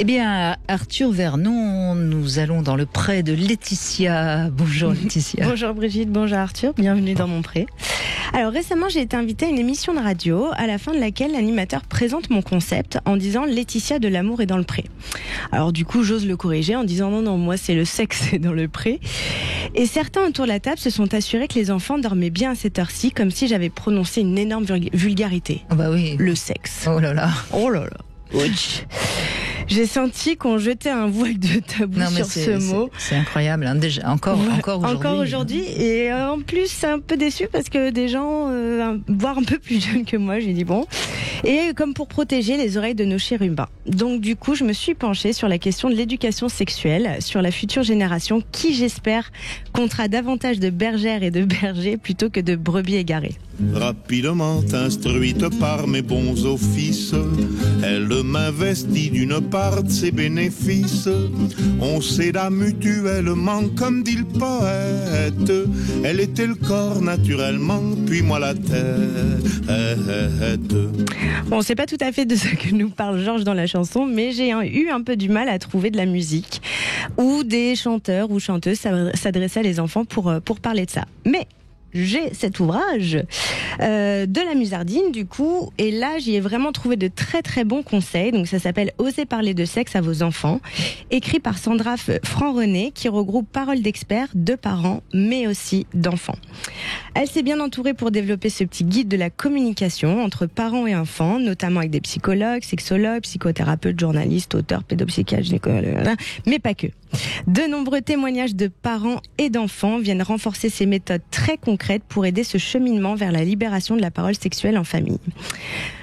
Eh bien, Arthur Vernon, nous allons dans le pré de Laetitia. Bonjour Laetitia. Bonjour Brigitte, bonjour Arthur, bienvenue dans mon pré. Alors récemment, j'ai été invitée à une émission de radio à la fin de laquelle l'animateur présente mon concept en disant Laetitia de l'amour est dans le pré. Alors du coup, j'ose le corriger en disant non, moi c'est le sexe est dans le pré. Et certains autour de la table se sont assurés que les enfants dormaient bien à cette heure-ci, comme si j'avais prononcé une énorme vulgarité. Oh bah oui. Le sexe. Oh là là. Oh là là. Ouch. J'ai senti qu'on jetait un voile de tabou sur ce mot. C'est incroyable, hein. Déjà, encore aujourd'hui. Encore aujourd'hui. Et en plus, c'est un peu déçu parce que des gens, voire un peu plus jeunes que moi, j'ai dit bon. Et comme pour protéger les oreilles de nos chérubins. Donc du coup, je me suis penchée sur la question de l'éducation sexuelle, sur la future génération qui, j'espère, comptera davantage de bergères et de bergers plutôt que de brebis égarées. Rapidement instruite par mes bons offices, elle m'investit d'une part de ses bénéfices. On s'aida mutuellement, comme dit le poète. Elle était le corps naturellement, puis moi la tête. Bon, c'est pas tout à fait de ce que nous parle Georges dans la chanson, mais j'ai eu un peu du mal à trouver de la musique où des chanteurs ou chanteuses s'adressaient à les enfants pour parler de ça. Mais j'ai cet ouvrage de la Musardine du coup, et là j'y ai vraiment trouvé de très très bons conseils. Donc ça s'appelle Osez parler de sexe à vos enfants, écrit par Sandra Franc-René, qui regroupe paroles d'experts, de parents mais aussi d'enfants. Elle s'est bien entourée pour développer ce petit guide de la communication entre parents et enfants, notamment avec des psychologues, sexologues, psychothérapeutes, journalistes, auteurs, pédopsychiatres, gynécologues, mais pas que. De nombreux témoignages de parents et d'enfants viennent renforcer ces méthodes très concrètes pour aider ce cheminement vers la libération de la parole sexuelle en famille.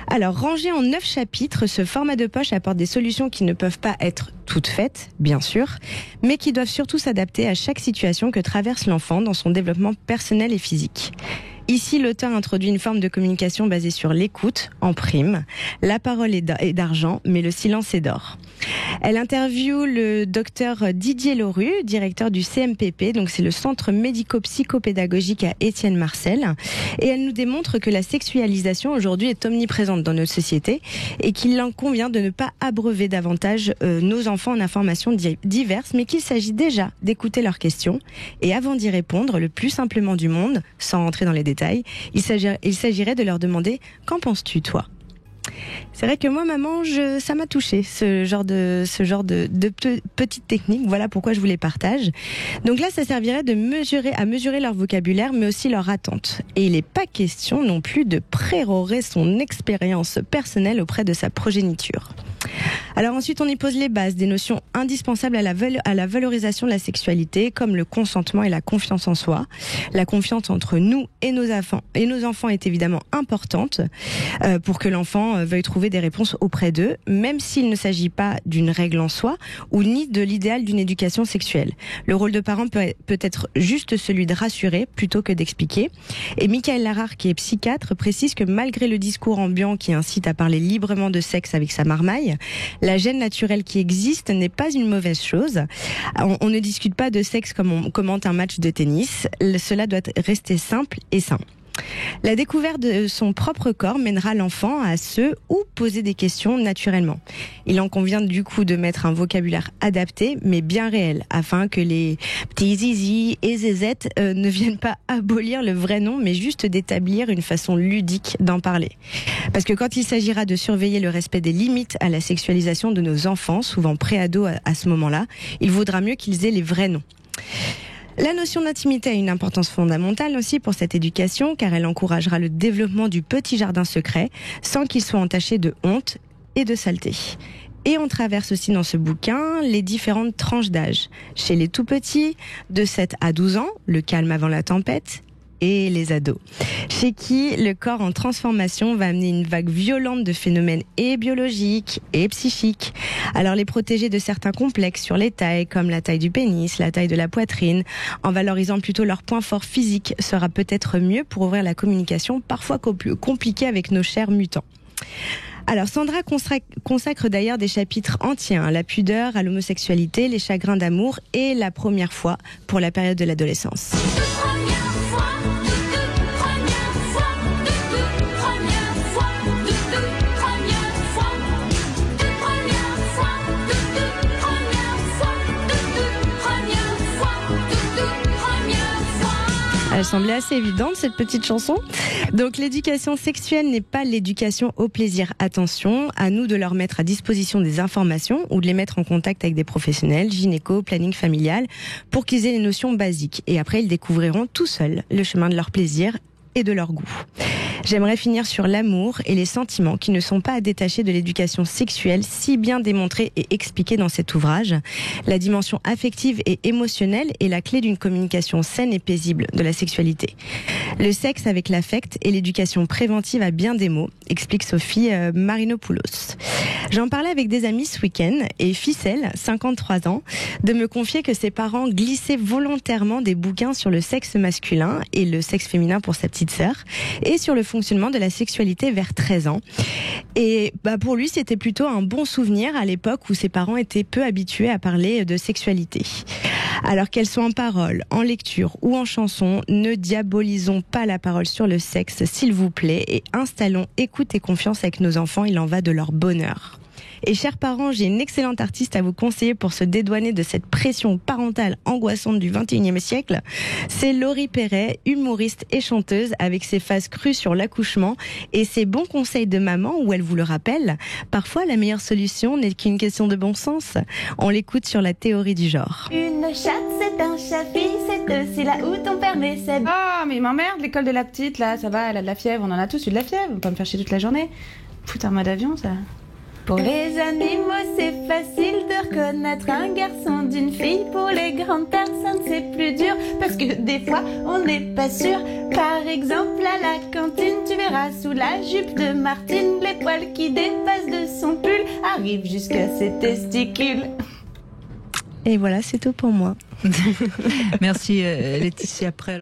Alors, rangé en 9 chapitres, ce format de poche apporte des solutions qui ne peuvent pas être toutes faites, bien sûr, mais qui doivent surtout s'adapter à chaque situation que traverse l'enfant dans son développement personnel et physique. Ici, l'auteur introduit une forme de communication basée sur l'écoute, en prime. La parole est d'argent, mais le silence est d'or. Elle interviewe le docteur Didier Leroux, directeur du CMPP, donc c'est le centre médico-psychopédagogique à Étienne-Marcel. Et elle nous démontre que la sexualisation aujourd'hui est omniprésente dans notre société et qu'il en convient de ne pas abreuver davantage nos enfants en informations diverses, mais qu'il s'agit déjà d'écouter leurs questions. Et avant d'y répondre, le plus simplement du monde, sans rentrer dans les détails, il s'agirait de leur demander « Qu'en penses-tu, toi ?» C'est vrai que moi, maman, ça m'a touchée, ce genre de petites techniques. Voilà pourquoi je vous les partage. Donc là, ça servirait à mesurer leur vocabulaire, mais aussi leur attente. Et il n'est pas question non plus de pérorer son expérience personnelle auprès de sa progéniture. Alors ensuite, on y pose les bases, des notions indispensables à la valorisation de la sexualité, comme le consentement et la confiance en soi. La confiance entre nous et nos enfants est évidemment importante pour que l'enfant veuille trouver des réponses auprès d'eux, même s'il ne s'agit pas d'une règle en soi ou ni de l'idéal d'une éducation sexuelle. Le rôle de parent peut être juste celui de rassurer plutôt que d'expliquer. Et Michael Larare, qui est psychiatre, précise que malgré le discours ambiant qui incite à parler librement de sexe avec sa marmaille, la gêne naturelle qui existe n'est pas une mauvaise chose. On ne discute pas de sexe comme on commente un match de tennis. Cela doit rester simple et sain. La découverte de son propre corps mènera l'enfant à se ou poser des questions naturellement. Il en convient du coup de mettre un vocabulaire adapté mais bien réel afin que les petits zizi et zézettes ne viennent pas abolir le vrai nom mais juste d'établir une façon ludique d'en parler. Parce que quand il s'agira de surveiller le respect des limites à la sexualisation de nos enfants, souvent pré-ados à ce moment-là, il vaudra mieux qu'ils aient les vrais noms. La notion d'intimité a une importance fondamentale aussi pour cette éducation, car elle encouragera le développement du petit jardin secret, sans qu'il soit entaché de honte et de saleté. Et on traverse aussi dans ce bouquin les différentes tranches d'âge. Chez les tout-petits, de 7 à 12 ans, le calme avant la tempête, et les ados, chez qui le corps en transformation va amener une vague violente de phénomènes et biologiques et psychiques. Alors les protéger de certains complexes sur les tailles, comme la taille du pénis, la taille de la poitrine, en valorisant plutôt leurs points forts physiques, sera peut-être mieux pour ouvrir la communication, parfois compliquée avec nos chers mutants. Alors Sandra consacre d'ailleurs des chapitres entiers à la pudeur, à l'homosexualité, les chagrins d'amour et la première fois pour la période de l'adolescence. Elle semblait assez évidente, cette petite chanson. Donc l'éducation sexuelle n'est pas l'éducation au plaisir. Attention, à nous de leur mettre à disposition des informations ou de les mettre en contact avec des professionnels, gynéco, planning familial, pour qu'ils aient les notions basiques. Et après, ils découvriront tout seuls le chemin de leur plaisir et de leur goût. J'aimerais finir sur l'amour et les sentiments qui ne sont pas à détacher de l'éducation sexuelle, si bien démontrée et expliquée dans cet ouvrage. La dimension affective et émotionnelle est la clé d'une communication saine et paisible de la sexualité. Le sexe avec l'affect et l'éducation préventive à bien des mots, explique Sophie Marinopoulos. J'en parlais avec des amis ce week-end et Ficelle, 53 ans, de me confier que ses parents glissaient volontairement des bouquins sur le sexe masculin et le sexe féminin pour sa petite sœur et sur le fonctionnement de la sexualité vers 13 ans. Et pour lui, c'était plutôt un bon souvenir à l'époque où ses parents étaient peu habitués à parler de sexualité. Alors qu'elles soient en parole, en lecture ou en chanson, ne diabolisons pas la parole sur le sexe, s'il vous plaît, et installons écoute et confiance avec nos enfants, il en va de leur bonheur. Et chers parents, j'ai une excellente artiste à vous conseiller pour se dédouaner de cette pression parentale angoissante du 21e siècle. C'est Laurie Perret, humoriste et chanteuse, avec ses phases crues sur l'accouchement et ses bons conseils de maman où elle vous le rappelle. Parfois, la meilleure solution n'est qu'une question de bon sens. On l'écoute sur la théorie du genre. Une chatte, c'est un chat-fille, c'est aussi là où ton père décède. Ah, mais il m'emmerde, l'école de la petite, là, ça va, elle a de la fièvre, on en a tous eu de la fièvre, on va pas me faire chier toute la journée. Foutre un mode avion, ça. Pour les animaux, c'est facile de reconnaître un garçon d'une fille. Pour les grandes personnes, c'est plus dur parce que des fois, on n'est pas sûr. Par exemple, à la cantine, tu verras sous la jupe de Martine, les poils qui dépassent de son pull arrivent jusqu'à ses testicules. Et voilà, c'est tout pour moi. Merci Laetitia. Après